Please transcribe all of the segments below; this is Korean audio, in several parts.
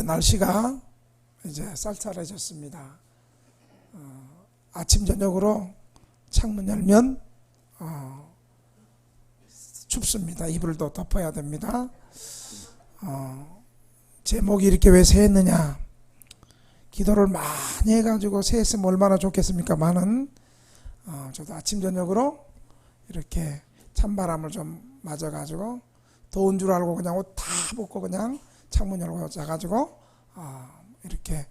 날씨가 이제 쌀쌀해졌습니다. 아침 저녁으로 창문 열면 춥습니다. 이불도 덮어야 됩니다. 제목이 이렇게 왜 새했느냐, 기도를 많이 해가지고 새했으면 얼마나 좋겠습니까만은 저도 아침 저녁으로 이렇게 찬바람을 좀 맞아가지고 더운 줄 알고 그냥 옷 다 벗고 그냥 창문 열고 자가지고 이렇게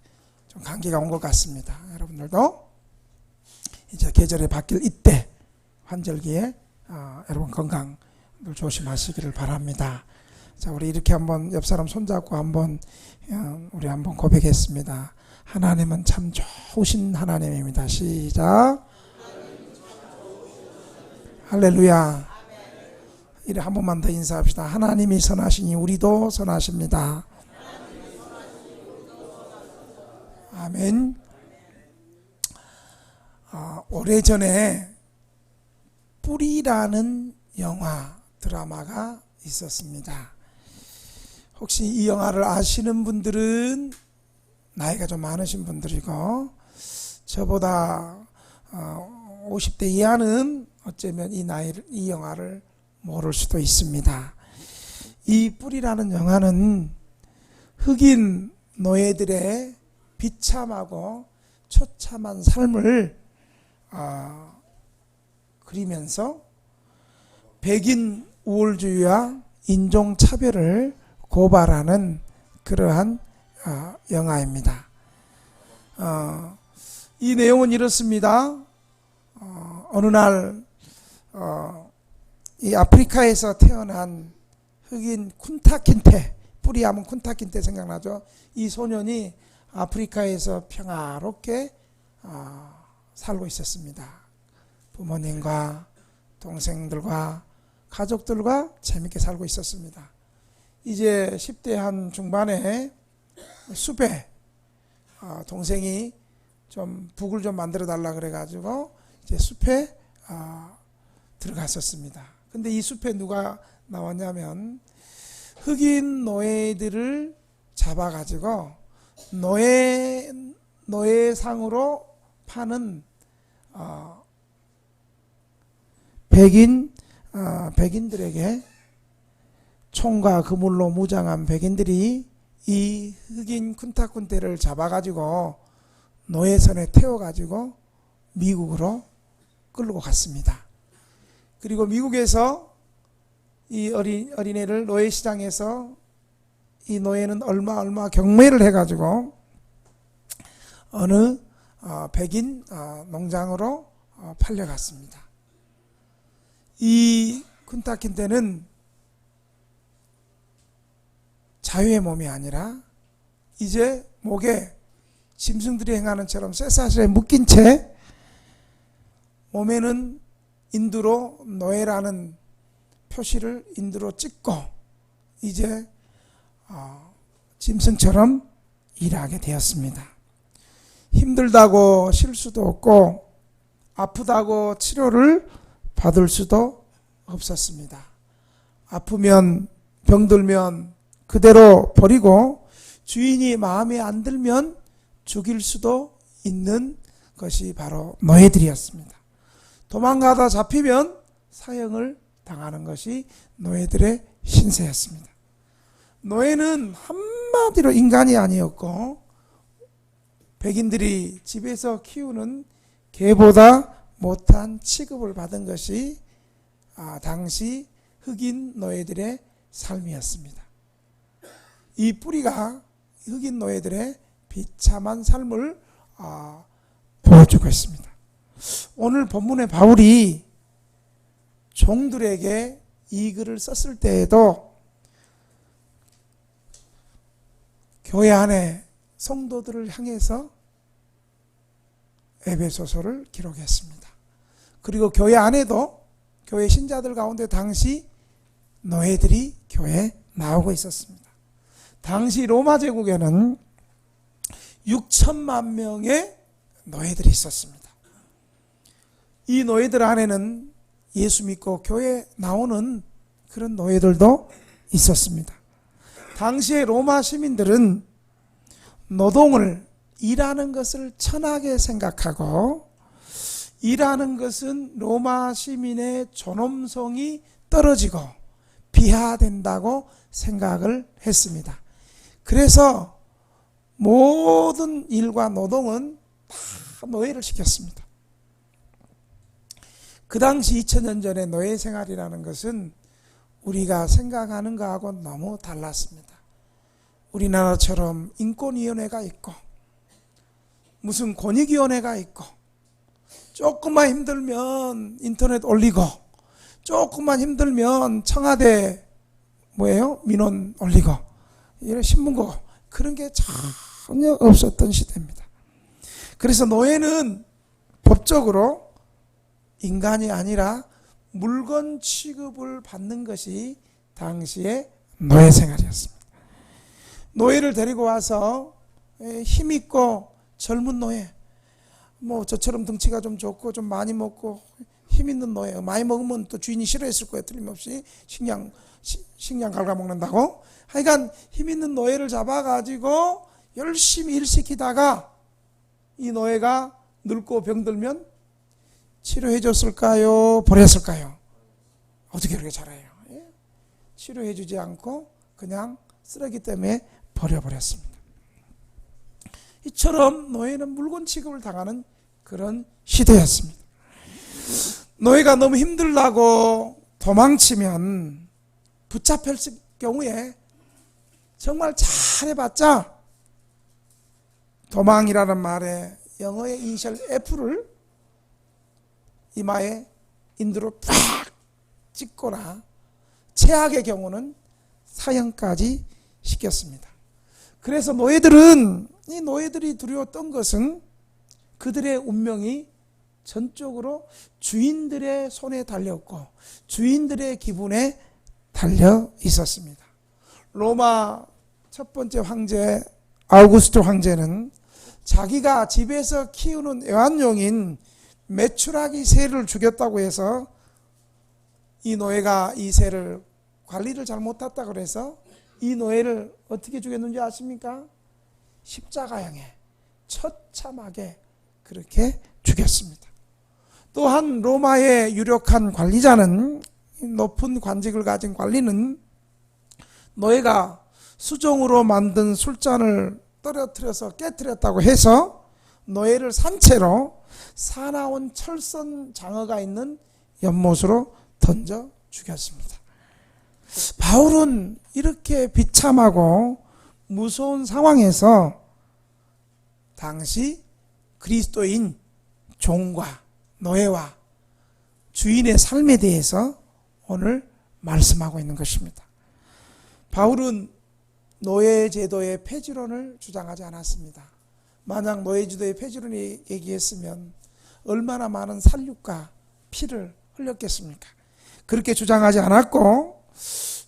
좀 감기가 온 것 같습니다. 여러분들도 이제 계절이 바뀔 이때 환절기에 여러분 건강 늘 조심하시기를 바랍니다. 자, 우리 이렇게 한번 옆 사람 손잡고 한번 우리 한번 고백했습니다. 하나님은 참 좋으신 하나님입니다. 시작. 할렐루야. 이래 한 번만 더 인사합시다. 하나님이 선하시니 우리도 선하십니다. 아멘. 오래전에 뿌리라는 영화 드라마가 있었습니다. 혹시 이 영화를 아시는 분들은 나이가 좀 많으신 분들이고, 저보다 50대 이하는 어쩌면 이 영화를 모를 수도 있습니다. 이 뿌리라는 영화는 흑인 노예들의 비참하고 처참한 삶을 그리면서 백인 우월주의와 인종차별을 고발하는 그러한 영화입니다. 이 내용은 이렇습니다. 어느 날 이 아프리카에서 태어난 흑인 쿤타킨테, 뿌리하면 쿤타킨테 생각나죠? 이 소년이 아프리카에서 평화롭게 살고 있었습니다. 부모님과 동생들과 가족들과 재밌게 살고 있었습니다. 이제 10대 한 중반에 숲에 동생이 좀 북을 좀 만들어 달라 그래가지고 이제 숲에 들어갔었습니다. 근데 이 숲에 누가 나왔냐면 흑인 노예들을 잡아가지고 노예상으로 파는 백인들에게, 총과 그물로 무장한 백인들이 이 흑인 쿤타쿤테를 잡아가지고 노예선에 태워가지고 미국으로 끌고 갔습니다. 그리고 미국에서 이 어린애를 노예시장에서 이 노예는 얼마 경매를 해가지고 어느 백인 농장으로 팔려갔습니다. 이 쿤타킨테는 자유의 몸이 아니라 이제 목에 짐승들이 행하는 처럼 쇠사슬에 묶인 채 몸에는 인두로 노예라는 표시를 인두로 찍고 이제 짐승처럼 일하게 되었습니다. 힘들다고 쉴 수도 없고 아프다고 치료를 받을 수도 없었습니다. 아프면 병들면 그대로 버리고 주인이 마음에 안 들면 죽일 수도 있는 것이 바로 노예들이었습니다. 도망가다 잡히면 사형을 당하는 것이 노예들의 신세였습니다. 노예는 한마디로 인간이 아니었고 백인들이 집에서 키우는 개보다 못한 취급을 받은 것이 당시 흑인 노예들의 삶이었습니다. 이 뿌리가 흑인 노예들의 비참한 삶을 보여주고 있습니다. 오늘 본문의 바울이 종들에게 이 글을 썼을 때에도 교회 안에 성도들을 향해서 에베소서를 기록했습니다. 그리고 교회 안에도 교회 신자들 가운데 당시 노예들이 교회에 나오고 있었습니다. 당시 로마 제국에는 6천만 명의 노예들이 있었습니다. 이 노예들 안에는 예수 믿고 교회에 나오는 그런 노예들도 있었습니다. 당시의 로마 시민들은 노동을, 일하는 것을 천하게 생각하고 일하는 것은 로마 시민의 존엄성이 떨어지고 비하된다고 생각을 했습니다. 그래서 모든 일과 노동은 다 노예를 시켰습니다. 그 당시 2000년 전에 노예 생활이라는 것은 우리가 생각하는 거하고 너무 달랐습니다. 우리나라처럼 인권위원회가 있고 무슨 권익위원회가 있고 조금만 힘들면 인터넷 올리고 조금만 힘들면 청와대 민원 올리고 이런 신문고 그런 게 전혀 없었던 시대입니다. 그래서 노예는 법적으로 인간이 아니라 물건 취급을 받는 것이 당시의 노예 생활이었습니다. 노예를 데리고 와서 힘있고 젊은 노예, 저처럼 덩치가 좀 좋고 좀 많이 먹고 힘있는 노예, 많이 먹으면 또 주인이 싫어했을 거예요. 틀림없이 식량 갉아먹는다고. 하여간 힘있는 노예를 잡아가지고 열심히 일시키다가 이 노예가 늙고 병들면 치료해 줬을까요? 버렸을까요? 어떻게 그렇게 잘해요? 치료해 주지 않고 그냥 쓰레기 때문에 버려버렸습니다. 이처럼 노예는 물건 취급을 당하는 그런 시대였습니다. 노예가 너무 힘들다고 도망치면 붙잡혔을 경우에 정말 잘해봤자 도망이라는 말에 영어의 이니셜 F를 이마에 인두로 팍 찍거나 최악의 경우는 사형까지 시켰습니다. 그래서 이 노예들이 두려웠던 것은 그들의 운명이 전적으로 주인들의 손에 달렸고 주인들의 기분에 달려 있었습니다. 로마 첫 번째 황제 아우구스토 황제는 자기가 집에서 키우는 애완용인 메추라기 새를 죽였다고 해서 이 노예가 이 새를 관리를 잘못했다고 그래서 이 노예를 어떻게 죽였는지 아십니까? 십자가형에 처참하게 그렇게 죽였습니다. 또한 로마의 유력한 관리자는, 높은 관직을 가진 관리는 노예가 수종으로 만든 술잔을 떨어뜨려서 깨뜨렸다고 해서 노예를 산채로 사나운 철선 장어가 있는 연못으로 던져 죽였습니다. 바울은 이렇게 비참하고 무서운 상황에서 당시 그리스도인 종과 노예와 주인의 삶에 대해서 오늘 말씀하고 있는 것입니다. 바울은 노예제도의 폐지론을 주장하지 않았습니다. 만약 노예제도의 폐지론을 얘기했으면 얼마나 많은 살육과 피를 흘렸겠습니까? 그렇게 주장하지 않았고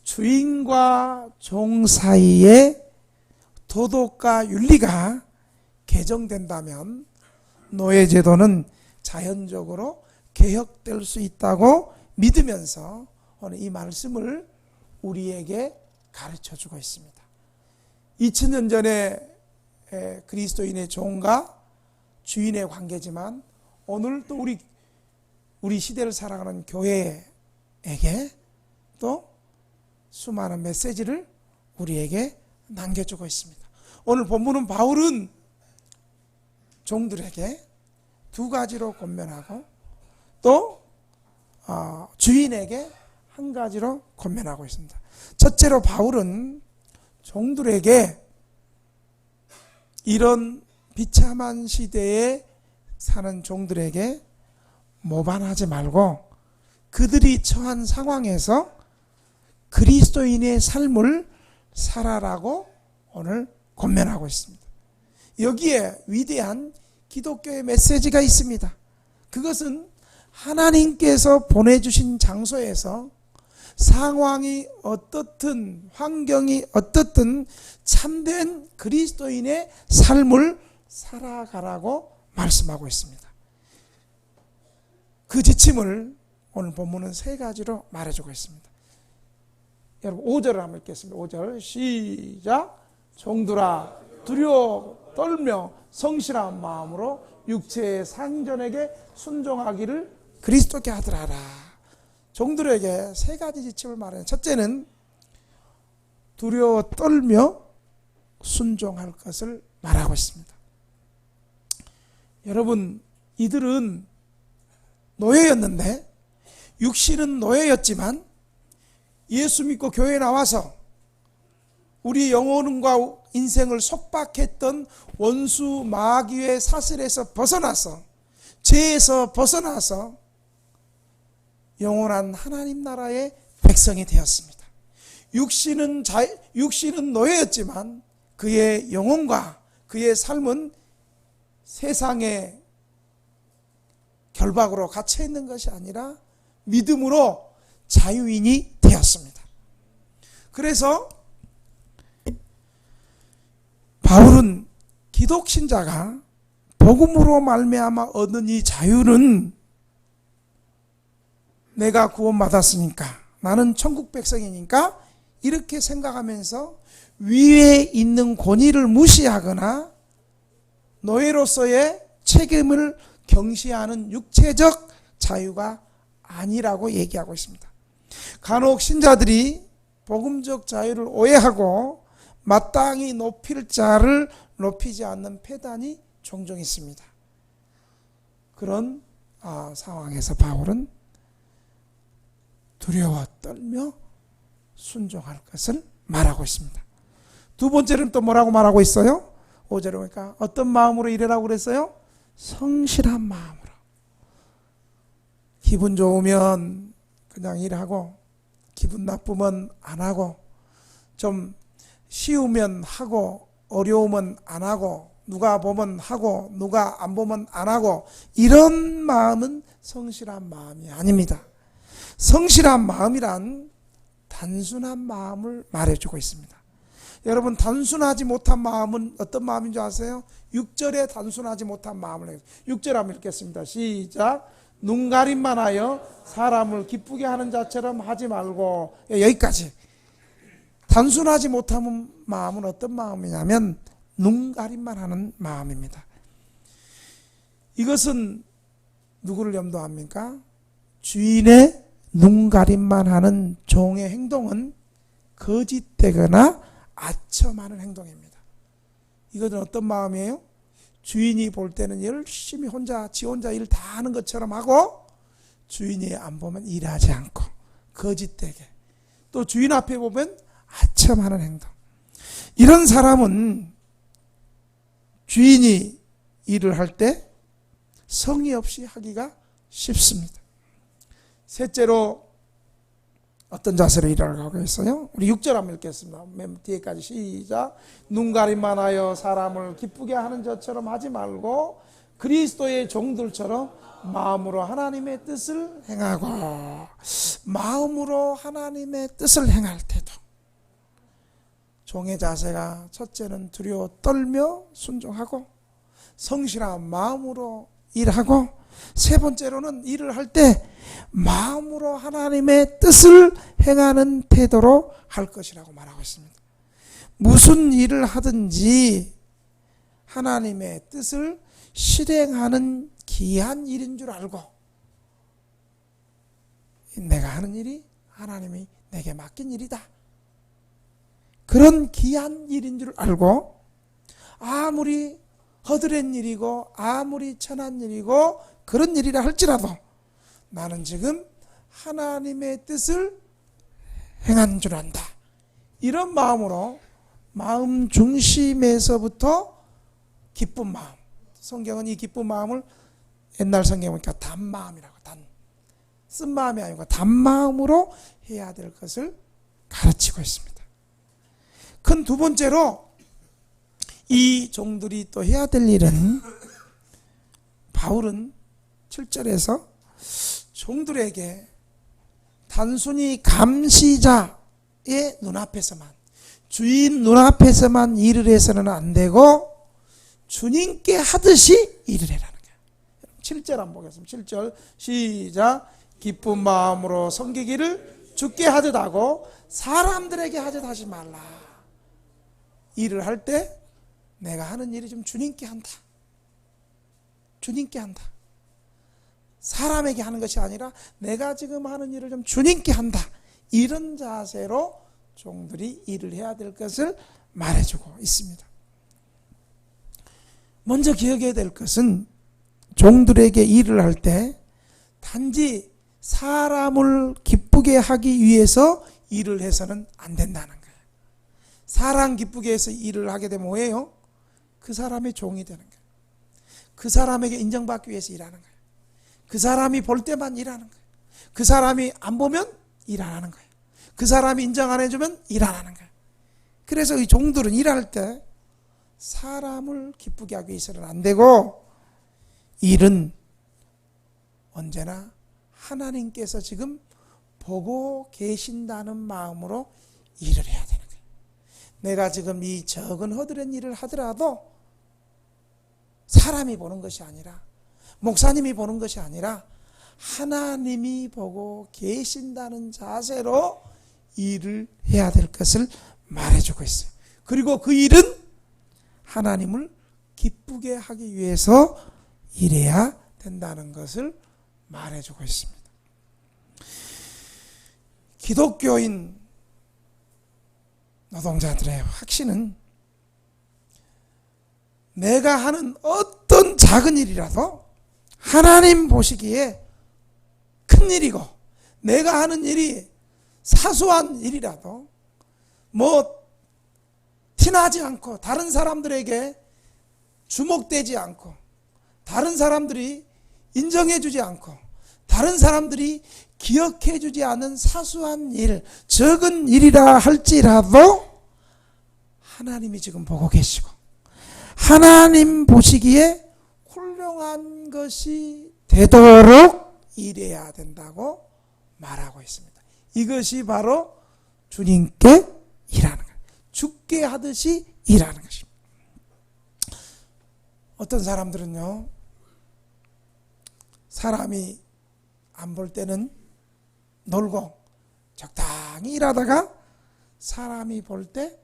주인과 종 사이에 도덕과 윤리가 개정된다면 노예제도는 자연적으로 개혁될 수 있다고 믿으면서 오늘 이 말씀을 우리에게 가르쳐주고 있습니다. 2000년 전에 그리스도인의 종과 주인의 관계지만 오늘 또 우리 시대를 살아가는 교회에게 또 수많은 메시지를 우리에게 남겨주고 있습니다. 오늘 본문은 바울은 종들에게 두 가지로 권면하고 또 주인에게 한 가지로 권면하고 있습니다. 첫째로 바울은 종들에게 이런 비참한 시대에 사는 종들에게 모반하지 말고 그들이 처한 상황에서 그리스도인의 삶을 살아라고 오늘 권면하고 있습니다. 여기에 위대한 기독교의 메시지가 있습니다. 그것은 하나님께서 보내주신 장소에서 상황이 어떻든 환경이 어떻든 참된 그리스도인의 삶을 살아가라고 말씀하고 있습니다. 그 지침을 오늘 본문은 세 가지로 말해주고 있습니다. 여러분 5절을 한번 읽겠습니다. 5절 시작. 종들아 두려워 떨며 성실한 마음으로 육체의 상전에게 순종하기를 그리스도께 하더라라. 종들에게 세 가지 지침을 말해요. 첫째는 두려워 떨며 순종할 것을 말하고 있습니다. 여러분, 이들은 노예였는데, 육신은 노예였지만 예수 믿고 교회에 나와서 우리 영혼과 인생을 속박했던 원수 마귀의 사슬에서 벗어나서, 죄에서 벗어나서 영원한 하나님 나라의 백성이 되었습니다. 육신은 노예였지만 그의 영혼과 그의 삶은 세상의 결박으로 갇혀 있는 것이 아니라 믿음으로 자유인이 되었습니다. 그래서 바울은 기독신자가 복음으로 말미암아 얻은 이 자유는 내가 구원받았으니까, 나는 천국 백성이니까 이렇게 생각하면서 위에 있는 권위를 무시하거나 노예로서의 책임을 경시하는 육체적 자유가 아니라고 얘기하고 있습니다. 간혹 신자들이 복음적 자유를 오해하고 마땅히 높일 자를 높이지 않는 패단이 종종 있습니다. 그런 상황에서 바울은 두려워 떨며 순종할 것을 말하고 있습니다. 두 번째는 또 뭐라고 말하고 있어요? 5절에 보니까 어떤 마음으로 일하라고 그랬어요? 성실한 마음으로. 기분 좋으면 그냥 일하고, 기분 나쁘면 안 하고, 좀 쉬우면 하고, 어려우면 안 하고, 누가 보면 하고 누가 안 보면 안 하고, 이런 마음은 성실한 마음이 아닙니다. 성실한 마음이란 단순한 마음을 말해주고 있습니다. 여러분, 단순하지 못한 마음은 어떤 마음인 줄 아세요? 6절에 단순하지 못한 마음을 해요. 6절 한번 읽겠습니다. 시작. 눈가림만 하여 사람을 기쁘게 하는 자처럼 하지 말고. 여기까지. 단순하지 못한 마음은 어떤 마음이냐면 눈가림만 하는 마음입니다. 이것은 누구를 염두합니까? 주인의 눈가림만 하는 종의 행동은 거짓되거나 아첨하는 행동입니다. 이것은 어떤 마음이에요? 주인이 볼 때는 열심히 지 혼자 일 다 하는 것처럼 하고, 주인이 안 보면 일하지 않고 거짓되게, 또 주인 앞에 보면 아첨하는 행동. 이런 사람은 주인이 일을 할 때 성의 없이 하기가 쉽습니다. 셋째로 어떤 자세로 일을 하고 있어요? 우리 6절 한번 읽겠습니다. 맨 뒤에까지 시작. 눈가림만 하여 사람을 기쁘게 하는 자처럼 하지 말고 그리스도의 종들처럼 마음으로 하나님의 뜻을 행하고, 마음으로 하나님의 뜻을 행할 때도 종의 자세가 첫째는 두려워 떨며 순종하고 성실한 마음으로 일하고, 세 번째로는 일을 할 때 마음으로 하나님의 뜻을 행하는 태도로 할 것이라고 말하고 있습니다. 무슨 일을 하든지 하나님의 뜻을 실행하는 귀한 일인 줄 알고, 내가 하는 일이 하나님이 내게 맡긴 일이다, 그런 귀한 일인 줄 알고, 아무리 허드렛 일이고 아무리 천한 일이고 그런 일이라 할지라도 나는 지금 하나님의 뜻을 행한 줄 안다, 이런 마음으로, 마음 중심에서부터 기쁜 마음, 성경은 이 기쁜 마음을 옛날 성경에 보니까 단마음이라고, 쓴 마음이 아니고 단마음으로 해야 될 것을 가르치고 있습니다. 큰 두 번째로 이 종들이 또 해야 될 일은, 바울은 7절에서 종들에게 단순히 감시자의 눈앞에서만, 주인 눈앞에서만 일을 해서는 안 되고 주님께 하듯이 일을 해라는 거예요. 7절 한번 보겠습니다. 7절 시작. 기쁜 마음으로 섬기기를 주께 하듯 하고 사람들에게 하듯 하지 말라. 일을 할 때 내가 하는 일이 좀 주님께 한다. 주님께 한다. 사람에게 하는 것이 아니라 내가 지금 하는 일을 좀 주님께 한다. 이런 자세로 종들이 일을 해야 될 것을 말해주고 있습니다. 먼저 기억해야 될 것은 종들에게 일을 할 때 단지 사람을 기쁘게 하기 위해서 일을 해서는 안 된다는 거예요. 사람 기쁘게 해서 일을 하게 되면 뭐예요? 그 사람의 종이 되는 거예요. 그 사람에게 인정받기 위해서 일하는 거예요. 그 사람이 볼 때만 일하는 거예요. 그 사람이 안 보면 일 안 하는 거예요. 그 사람이 인정 안 해주면 일 안 하는 거예요. 그래서 이 종들은 일할 때 사람을 기쁘게 하기 위해서는 안 되고 일은 언제나 하나님께서 지금 보고 계신다는 마음으로 일을 해야 되는 거예요. 내가 지금 이 적은 허드렛 일을 하더라도 사람이 보는 것이 아니라 목사님이 보는 것이 아니라 하나님이 보고 계신다는 자세로 일을 해야 될 것을 말해주고 있어요. 그리고 그 일은 하나님을 기쁘게 하기 위해서 일해야 된다는 것을 말해주고 있습니다. 기독교인 노동자들의 확신은 내가 하는 어떤 작은 일이라도 하나님 보시기에 큰 일이고 내가 하는 일이 사소한 일이라도 티나지 않고 다른 사람들에게 주목되지 않고 다른 사람들이 인정해주지 않고 다른 사람들이 기억해주지 않은 사소한 일, 적은 일이라 할지라도 하나님이 지금 보고 계시고 하나님 보시기에 훌륭한 것이 되도록 일해야 된다고 말하고 있습니다. 이것이 바로 주님께 일하는 것, 죽게 하듯이 일하는 것입니다. 어떤 사람들은요, 사람이 안 볼 때는 놀고 적당히 일하다가 사람이 볼 때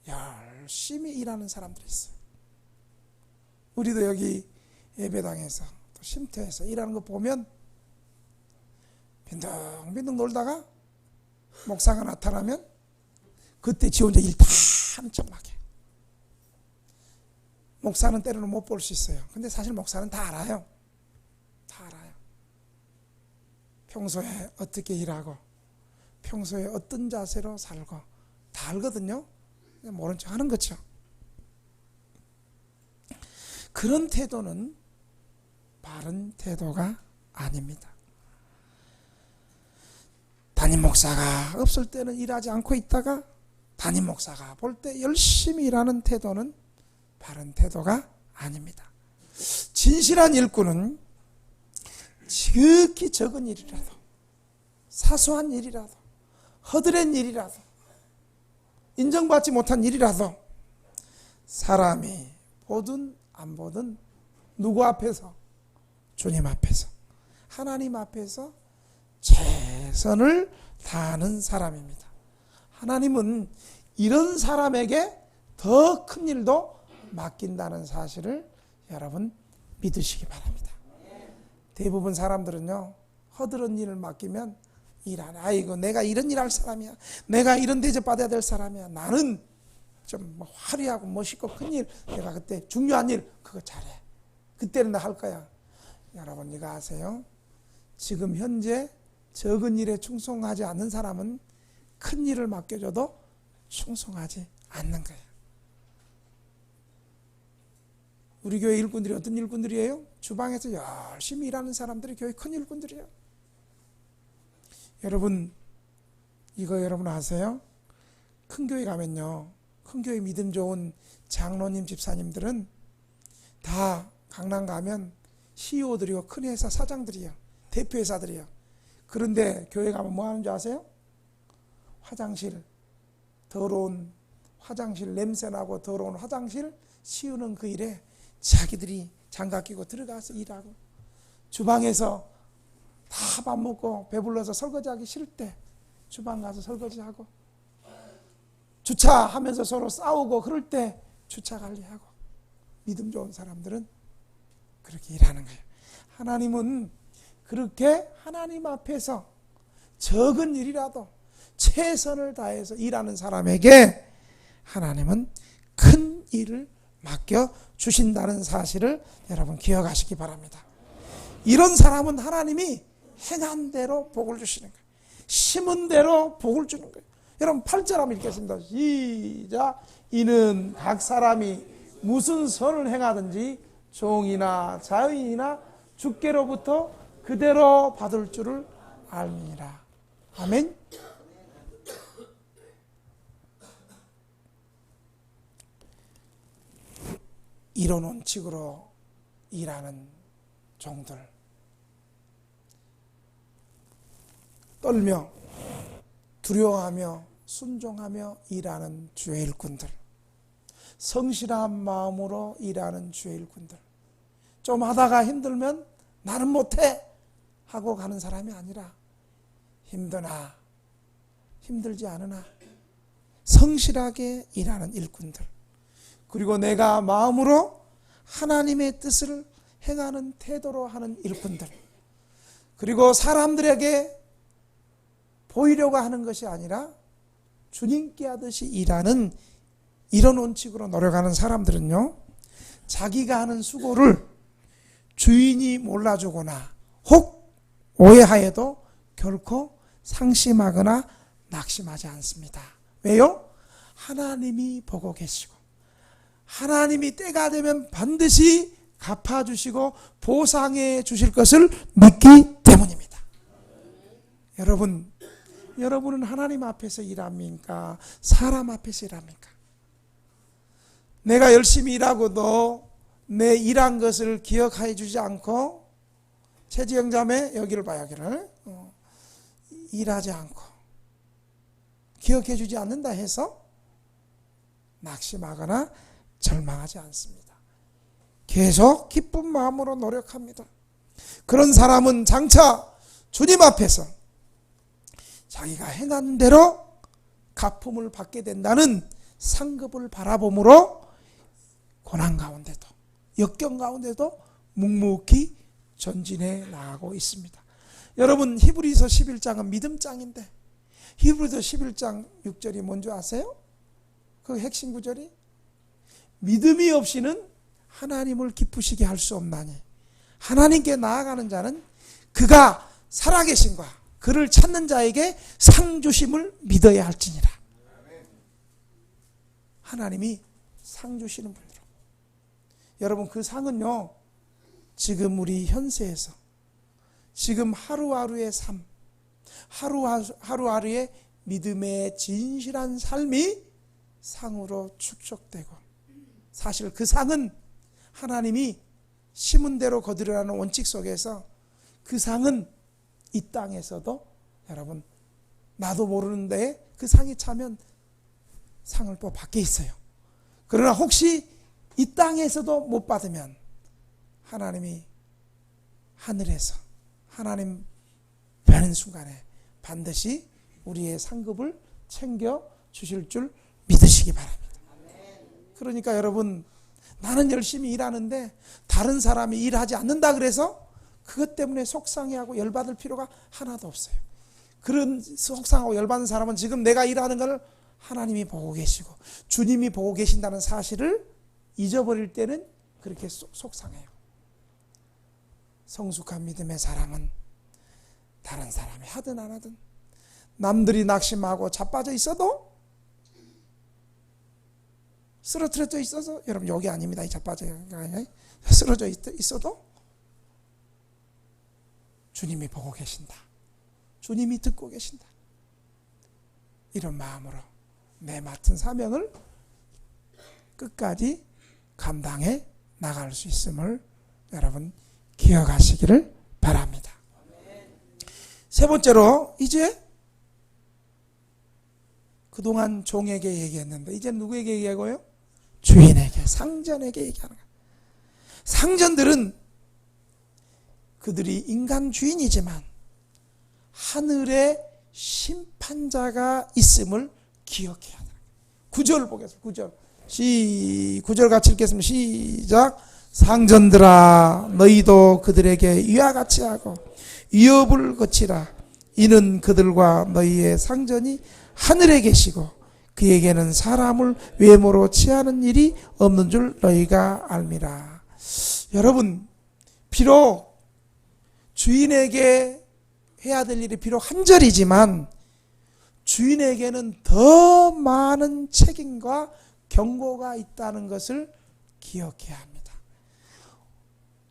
열심히 일하는 사람들이 있어요. 우리도 여기 예배당에서 또 쉼터에서 일하는 거 보면 빈둥빈둥 놀다가 목사가 나타나면 그때 지 혼자 일 다 하는 척막 해. 목사는 때로는 못 볼 수 있어요. 근데 사실 목사는 다 알아요. 다 알아요. 평소에 어떻게 일하고 평소에 어떤 자세로 살고 다 알거든요. 그냥 모른 척 하는 거죠. 그런 태도는 바른 태도가 아닙니다. 담임 목사가 없을 때는 일하지 않고 있다가 담임 목사가 볼 때 열심히 일하는 태도는 바른 태도가 아닙니다. 진실한 일꾼은 지극히 적은 일이라도 사소한 일이라도 허드렛 일이라도 인정받지 못한 일이라도 사람이 보든 안 보든 누구 앞에서? 주님 앞에서 하나님 앞에서 최선을 다하는 사람입니다. 하나님은 이런 사람에게 더 큰 일도 맡긴다는 사실을 여러분 믿으시기 바랍니다. 대부분 사람들은요, 허드렛 일을 맡기면 일 안 해. 아이고 내가 이런 일 할 사람이야. 내가 이런 대접 받아야 될 사람이야. 나는 좀 화려하고 멋있고 큰 일, 내가 그때 중요한 일 그거 잘해. 그때는 나 할 거야. 여러분 이거 아세요? 지금 현재 적은 일에 충성하지 않는 사람은 큰 일을 맡겨줘도 충성하지 않는 거예요. 우리 교회 일꾼들이 어떤 일꾼들이에요? 주방에서 열심히 일하는 사람들이 교회 큰 일꾼들이에요. 여러분 이거 여러분 아세요? 큰 교회 가면요, 큰 교회 믿음 좋은 장로님 집사님들은 다 강남 가면 CEO들이고 큰 회사 사장들이에요. 대표회사들이에요. 그런데 교회 가면 뭐 하는 줄 아세요? 화장실, 더러운 화장실, 냄새나고 더러운 화장실 치우는 그 일에 자기들이 장갑 끼고 들어가서 일하고, 주방에서 다 밥 먹고 배불러서 설거지하기 싫을 때 주방 가서 설거지하고, 주차하면서 서로 싸우고 그럴 때 주차 관리하고, 믿음 좋은 사람들은 그렇게 일하는 거예요. 하나님은 그렇게 하나님 앞에서 적은 일이라도 최선을 다해서 일하는 사람에게 하나님은 큰 일을 맡겨 주신다는 사실을 여러분 기억하시기 바랍니다. 이런 사람은 하나님이 행한 대로 복을 주시는 거예요. 심은 대로 복을 주는 거예요. 여러분 8절 한번 읽겠습니다. 시작. 이는 각 사람이 무슨 선을 행하든지 종이나 자의이나 주께로부터 그대로 받을 줄을 알미니라. 아멘. 이런 원칙으로 일하는 종들, 떨며 두려워하며 순종하며 일하는 주의 일꾼들, 성실한 마음으로 일하는 주의 일꾼들, 좀 하다가 힘들면 나는 못해 하고 가는 사람이 아니라 힘드나 힘들지 않으나 성실하게 일하는 일꾼들, 그리고 내가 마음으로 하나님의 뜻을 행하는 태도로 하는 일꾼들, 그리고 사람들에게 보이려고 하는 것이 아니라 주님께 하듯이 일하는 이런 원칙으로 노력하는 사람들은요, 자기가 하는 수고를 주인이 몰라주거나 혹 오해하여도 결코 상심하거나 낙심하지 않습니다. 왜요? 하나님이 보고 계시고 하나님이 때가 되면 반드시 갚아주시고 보상해 주실 것을 믿기 때문입니다. 여러분은 하나님 앞에서 일합니까? 사람 앞에서 일합니까? 내가 열심히 일하고도 내 일한 것을 기억해 주지 않고, 최지영 자매 여기를 봐, 여기를 일하지 않고 기억해 주지 않는다 해서 낙심하거나 절망하지 않습니다. 계속 기쁜 마음으로 노력합니다. 그런 사람은 장차 주님 앞에서 자기가 행한 대로 갚음을 받게 된다는 상급을 바라봄으로 고난 가운데도 역경 가운데도 묵묵히 전진해 나가고 있습니다. 여러분, 히브리서 11장은 믿음장인데 히브리서 11장 6절이 뭔지 아세요? 그 핵심 구절이 믿음이 없이는 하나님을 기쁘시게 할 수 없나니 하나님께 나아가는 자는 그가 살아계신과 그를 찾는 자에게 상 주심을 믿어야 할지니라. 하나님이 상 주시는 분이로. 여러분, 그 상은요, 지금 우리 현세에서 지금 하루하루의 삶, 하루하루의 믿음의 진실한 삶이 상으로 축적되고, 사실 그 상은 하나님이 심은 대로 거두려는 원칙 속에서 그 상은 이 땅에서도 여러분 나도 모르는데 그 상이 차면 상을 또 받게 있어요. 그러나 혹시 이 땅에서도 못 받으면 하나님이 하늘에서 하나님 뵈는 순간에 반드시 우리의 상급을 챙겨 주실 줄 믿으시기 바랍니다. 그러니까 여러분, 나는 열심히 일하는데 다른 사람이 일하지 않는다 그래서 그것 때문에 속상해하고 열받을 필요가 하나도 없어요. 그런 속상하고 열받는 사람은 지금 내가 일하는 걸 하나님이 보고 계시고 주님이 보고 계신다는 사실을 잊어버릴 때는 그렇게 속상해요. 성숙한 믿음의 사람은 다른 사람이 하든 안 하든, 남들이 낙심하고 자빠져 있어도, 쓰러뜨려져 있어서, 여러분 여기 아닙니다. 이 자빠져 쓰러져 있어도 주님이 보고 계신다, 주님이 듣고 계신다, 이런 마음으로 내 맡은 사명을 끝까지 감당해 나갈 수 있음을 여러분 기억하시기를 바랍니다. 세 번째로, 이제 그동안 종에게 얘기했는데 이제 누구에게 얘기하고요? 주인에게, 상전에게 얘기하는 거예요. 상전들은 그들이 인간 주인이지만 하늘의 심판자가 있음을 기억해야 하는 거예요. 9절 보겠습니다. 9절 9절 같이 읽겠습니다. 시작. 상전들아 너희도 그들에게 이와 같이 하고 위협을 거치라. 이는 그들과 너희의 상전이 하늘에 계시고 그에게는 사람을 외모로 취하는 일이 없는 줄 너희가 알미라. 여러분, 비록 주인에게 해야 될 일이 비록 한 절이지만 주인에게는 더 많은 책임과 경고가 있다는 것을 기억해야 합니다.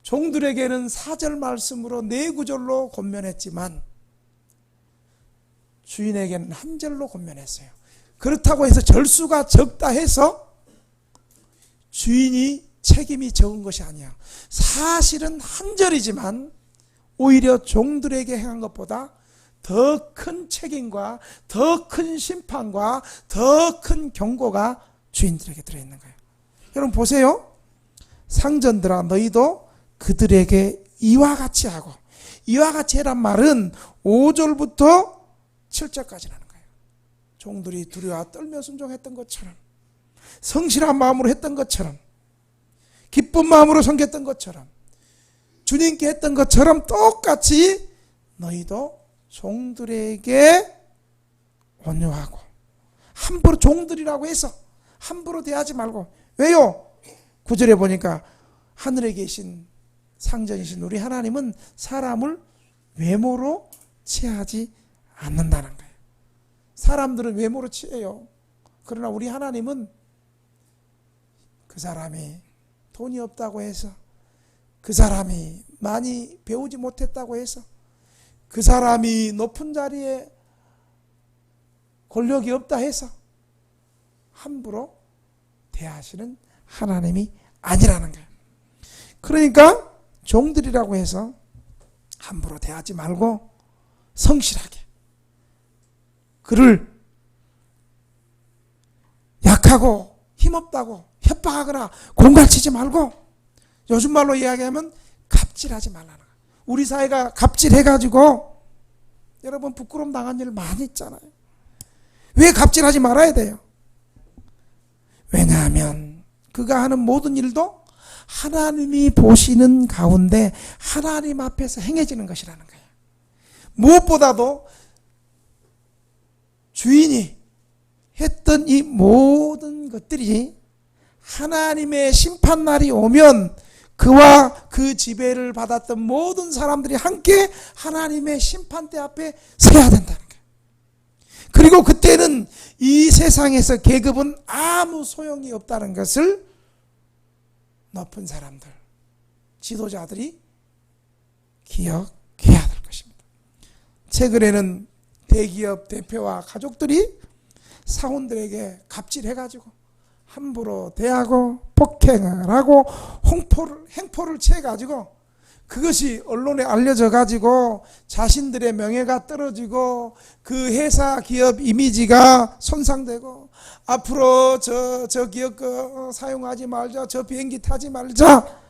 종들에게는 4절 말씀으로 4구절로 권면했지만 주인에게는 한 절로 권면했어요. 그렇다고 해서 절수가 적다 해서 주인이 책임이 적은 것이 아니야. 사실은 한 절이지만 오히려 종들에게 행한 것보다 더 큰 책임과 더 큰 심판과 더 큰 경고가 주인들에게 들어있는 거예요. 여러분 보세요. 상전들아 너희도 그들에게 이와 같이 하고, 이와 같이 해란 말은 5절부터 7절까지라는 거예요. 종들이 두려워 떨며 순종했던 것처럼, 성실한 마음으로 했던 것처럼, 기쁜 마음으로 섬겼던 것처럼, 주님께 했던 것처럼 똑같이 너희도 종들에게 온유하고, 함부로 종들이라고 해서 함부로 대하지 말고. 왜요? 9절에 보니까 하늘에 계신 상전이신 우리 하나님은 사람을 외모로 취하지 않는다는 거예요. 사람들은 외모로 취해요. 그러나 우리 하나님은 그 사람이 돈이 없다고 해서, 그 사람이 많이 배우지 못했다고 해서, 그 사람이 높은 자리에 권력이 없다 해서 함부로 대하시는 하나님이 아니라는 거예요. 그러니까 종들이라고 해서 함부로 대하지 말고 성실하게, 그를 약하고 힘없다고 협박하거나 공갈치지 말고, 요즘 말로 이야기하면 갑질하지 말라는 거예요. 우리 사회가 갑질해가지고 여러분 부끄러움 당한 일 많이 있잖아요. 왜 갑질하지 말아야 돼요? 왜냐하면 그가 하는 모든 일도 하나님이 보시는 가운데 하나님 앞에서 행해지는 것이라는 거예요. 무엇보다도 주인이 했던 이 모든 것들이 하나님의 심판날이 오면 그와 그 지배를 받았던 모든 사람들이 함께 하나님의 심판대 앞에 서야 된다는 거예요. 그리고 그때는 이 세상에서 계급은 아무 소용이 없다는 것을 높은 사람들, 지도자들이 기억해야 될 것입니다. 최근에는 대기업 대표와 가족들이 사원들에게 갑질해가지고 함부로 대하고 폭행을 하고 행포를 취해가지고 그것이 언론에 알려져 가지고 자신들의 명예가 떨어지고 그 회사 기업 이미지가 손상되고 앞으로 저 기업 거 사용하지 말자, 저 비행기 타지 말자,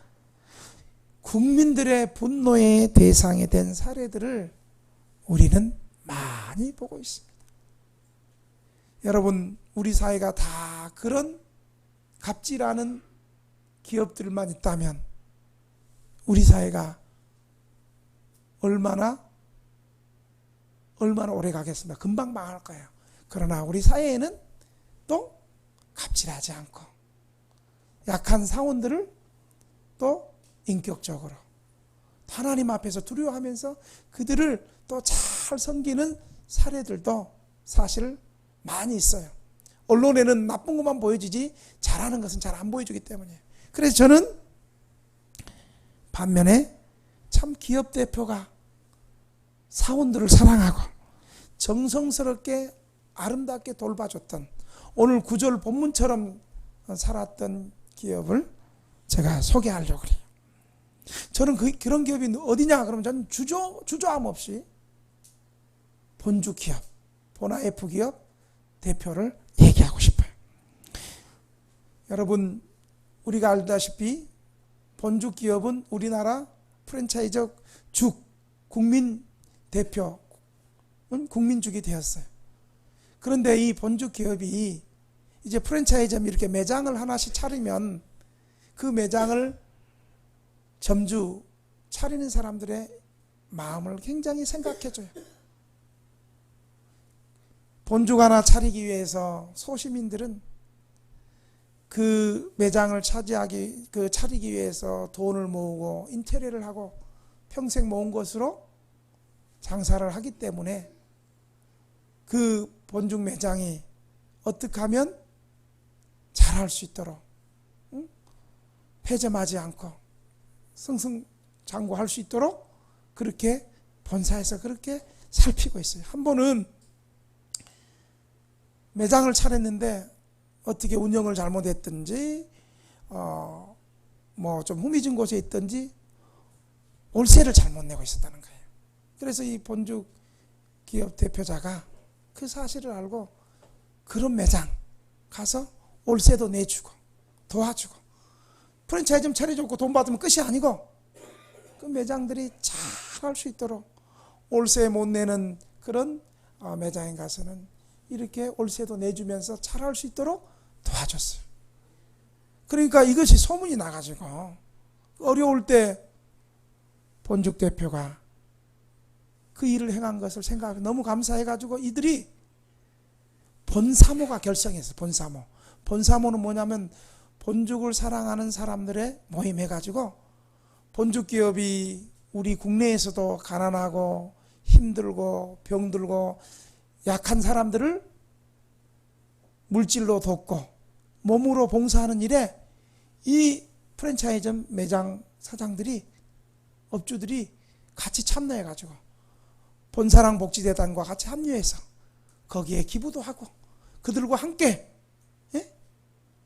국민들의 분노의 대상이 된 사례들을 우리는 많이 보고 있습니다. 여러분, 우리 사회가 다 그런 갑질하는 기업들만 있다면 우리 사회가 얼마나 오래 가겠습니까? 금방 망할 거예요. 그러나 우리 사회에는 또 갑질하지 않고 약한 사원들을 또 인격적으로 하나님 앞에서 두려워하면서 그들을 또 잘 섬기는 사례들도 사실 많이 있어요. 언론에는 나쁜 것만 보여주지 잘하는 것은 잘 안 보여주기 때문이에요. 그래서 저는 반면에 참 기업 대표가 사원들을 사랑하고 정성스럽게 아름답게 돌봐줬던, 오늘 9절 본문처럼 살았던 기업을 제가 소개하려고 그래요. 저는 그런 기업이 어디냐 그러면 저는 주저함 없이 본주 기업, 보나 F 기업 대표를 얘기하고 싶어요. 여러분, 우리가 알다시피 본주 기업은 우리나라 프랜차이즈 죽 국민 대표는 국민죽이 되었어요. 그런데 이 본주 기업이 이제 프랜차이즈점이 이렇게 매장을 하나씩 차리면 그 매장을 점주 차리는 사람들의 마음을 굉장히 생각해줘요. 본죽 하나 차리기 위해서 소시민들은 그 매장을 차리기 위해서 돈을 모으고 인테리어를 하고 평생 모은 것으로 장사를 하기 때문에 그 본죽 매장이 어떻게 하면 잘할 수 있도록 폐점하지 않고 승승장구할 수 있도록 그렇게 본사에서 그렇게 살피고 있어요. 한 번은 매장을 차렸는데 어떻게 운영을 잘못했든지 뭐 좀 후미진 곳에 있든지 월세를 잘못 내고 있었다는 거예요. 그래서 이 본죽 기업 대표자가 그 사실을 알고 그런 매장 가서 월세도 내주고 도와주고 프랜차이즈 좀 차려주고 돈 받으면 끝이 아니고 그 매장들이 잘 할 수 있도록 월세 못 내는 그런 매장에 가서는 이렇게 월세도 내주면서 잘 할 수 있도록 도와줬어요. 그러니까 이것이 소문이 나가지고 어려울 때 본죽 대표가 그 일을 행한 것을 생각하고 너무 감사해가지고 이들이 본사모가 결성했어요. 본사모는 뭐냐면 본죽을 사랑하는 사람들의 모임해가지고 본죽 기업이 우리 국내에서도 가난하고 힘들고 병들고 약한 사람들을 물질로 돕고 몸으로 봉사하는 일에 이 프랜차이즈 매장 사장들이 업주들이 같이 참여해가지고 본사랑 복지재단과 같이 합류해서 거기에 기부도 하고 그들과 함께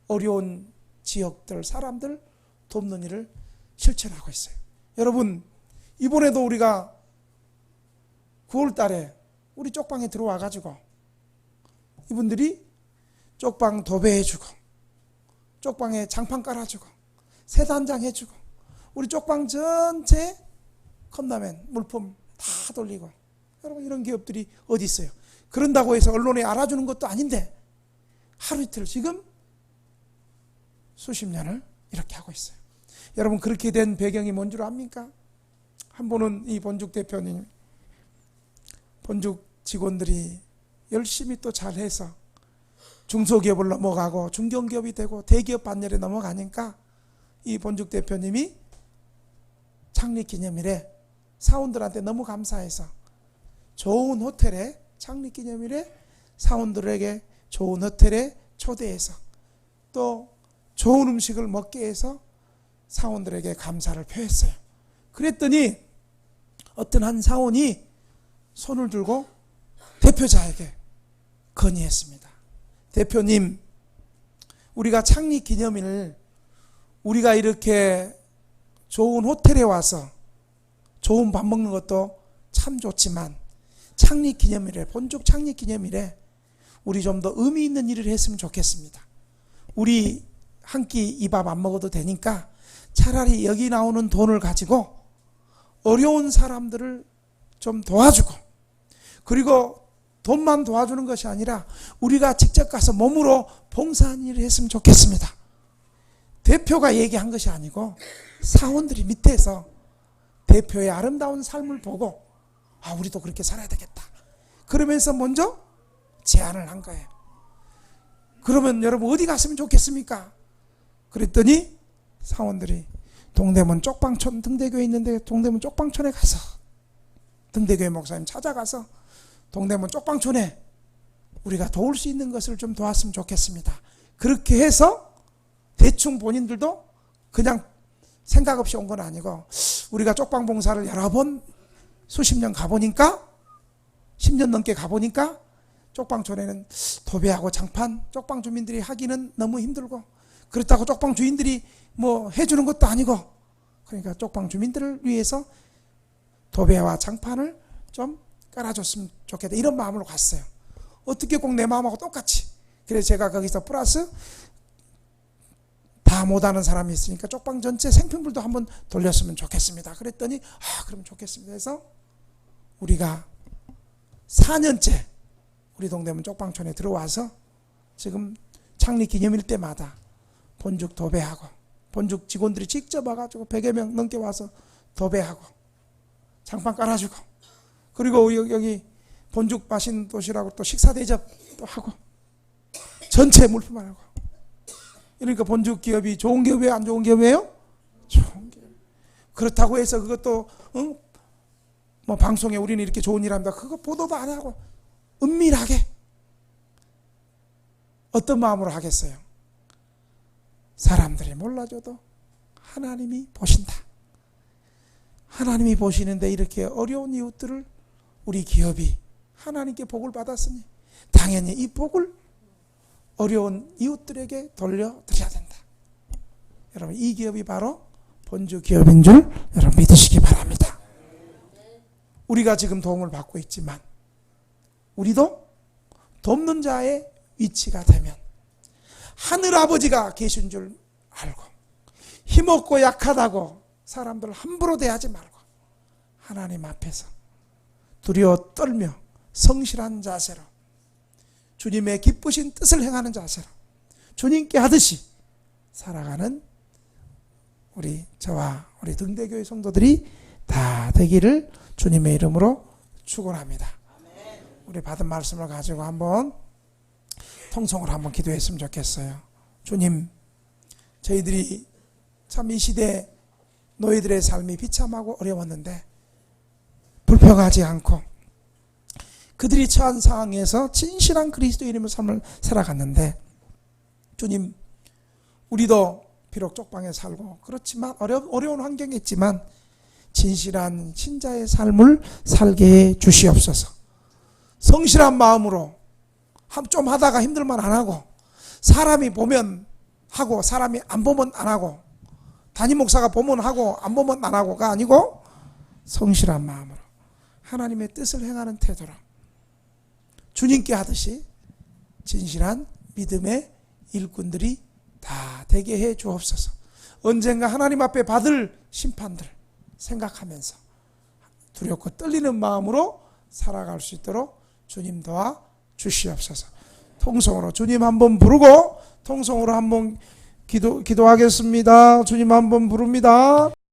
어려운 지역들 사람들 돕는 일을 실천하고 있어요. 여러분 이번에도 우리가 9월 달에 우리 쪽방에 들어와 가지고 이분들이 쪽방 도배해주고 쪽방에 장판 깔아주고 세단장 해주고 우리 쪽방 전체 컵라면 물품 다 돌리고 여러분 이런 기업들이 어디 있어요? 그런다고 해서 언론에 알아주는 것도 아닌데 하루 이틀 지금 수십 년을 이렇게 하고 있어요. 여러분 그렇게 된 배경이 뭔 줄 압니까? 한 번은 이 본죽 대표님 본죽 직원들이 열심히 또 잘해서 중소기업을 넘어가고 중견기업이 되고 대기업 반열에 넘어가니까 이 본죽 대표님이 창립기념일에 사원들한테 너무 감사해서 좋은 호텔에 창립기념일에 사원들에게 좋은 호텔에 초대해서 또 좋은 음식을 먹게 해서 사원들에게 감사를 표했어요. 그랬더니 어떤 한 사원이 손을 들고 대표자에게 건의했습니다. 대표님, 우리가 창립 기념일 우리가 이렇게 좋은 호텔에 와서 좋은 밥 먹는 것도 참 좋지만 창립 기념일에 본죽 창립 기념일에 우리 좀 더 의미 있는 일을 했으면 좋겠습니다. 우리 한 끼 이 밥 안 먹어도 되니까 차라리 여기 나오는 돈을 가지고 어려운 사람들을 좀 도와주고 그리고 돈만 도와주는 것이 아니라 우리가 직접 가서 몸으로 봉사하는 일을 했으면 좋겠습니다. 대표가 얘기한 것이 아니고 사원들이 밑에서 대표의 아름다운 삶을 보고 우리도 그렇게 살아야 되겠다. 그러면서 먼저 제안을 한 거예요. 그러면 여러분 어디 갔으면 좋겠습니까? 그랬더니 사원들이 동대문 쪽방촌 등대교에 있는데 동대문 쪽방촌에 가서 등대교회 목사님 찾아가서 동대문 쪽방촌에 우리가 도울 수 있는 것을 좀 도왔으면 좋겠습니다. 그렇게 해서 대충 본인들도 그냥 생각 없이 온 건 아니고 우리가 쪽방 봉사를 여러 번 수십 년 가보니까 10년 넘게 가보니까 쪽방촌에는 도배하고 장판 쪽방 주민들이 하기는 너무 힘들고 그렇다고 쪽방 주인들이 뭐 해주는 것도 아니고 그러니까 쪽방 주민들을 위해서 도배와 장판을 좀 깔아줬으면 좋겠다 이런 마음으로 갔어요. 어떻게 꼭 내 마음하고 똑같이 그래서 제가 거기서 플러스 다 못하는 사람이 있으니까 쪽방 전체 생평불도 한번 돌렸으면 좋겠습니다. 그랬더니 그럼 좋겠습니다 해서 우리가 4년째 우리 동대문 쪽방촌에 들어와서 지금 창립 기념일 때마다 본죽 도배하고, 본죽 직원들이 직접 와가지고 100여 명 넘게 와서 도배하고 장판 깔아주고, 그리고 여기 본죽 맛있는 도시락으로 또 식사 대접 또 하고 전체 물품을 하고. 그러니까 본죽 기업이 좋은 기업이에요, 안 좋은 기업이에요? 좋은 기업. 그렇다고 해서 그것도 뭐 방송에 우리는 이렇게 좋은 일 합니다, 그거 보도도 안 하고 은밀하게 어떤 마음으로 하겠어요? 사람들이 몰라줘도 하나님이 보신다. 하나님이 보시는데 이렇게 어려운 이웃들을 우리 기업이 하나님께 복을 받았으니 당연히 이 복을 어려운 이웃들에게 돌려드려야 된다. 여러분, 이 기업이 바로 본주 기업인 줄 여러분 믿으시기 바랍니다. 우리가 지금 도움을 받고 있지만 우리도 돕는 자의 위치가 되면 하늘아버지가 계신 줄 알고, 힘없고 약하다고 사람들 함부로 대하지 말고 하나님 앞에서 두려워 떨며 성실한 자세로, 주님의 기쁘신 뜻을 행하는 자세로 주님께 하듯이 살아가는 저와 우리 등대교회 성도들이 다 되기를 주님의 이름으로 축원합니다. 우리 받은 말씀을 가지고 한번 통성으로 한번 기도했으면 좋겠어요. 주님, 저희들이 참 이 시대 너희들의 삶이 비참하고 어려웠는데 불평하지 않고 그들이 처한 상황에서 진실한 그리스도인의 삶을 살아갔는데, 주님, 우리도 비록 쪽방에 살고 그렇지만 어려운 환경에 있지만 진실한 신자의 삶을 살게 해 주시옵소서. 성실한 마음으로 좀 하다가 힘들만 안 하고, 사람이 보면 하고 사람이 안 보면 안 하고, 담임 목사가 보면 하고 안 보면 안 하고가 아니고 성실한 마음으로 하나님의 뜻을 행하는 태도로 주님께 하듯이 진실한 믿음의 일꾼들이 다 되게 해 주옵소서. 언젠가 하나님 앞에 받을 심판들 생각하면서 두렵고 떨리는 마음으로 살아갈 수 있도록 주님 도와 주시옵소서. 통성으로 주님 한번 부르고 통성으로 한번 기도하겠습니다. 주님 한번 부릅니다.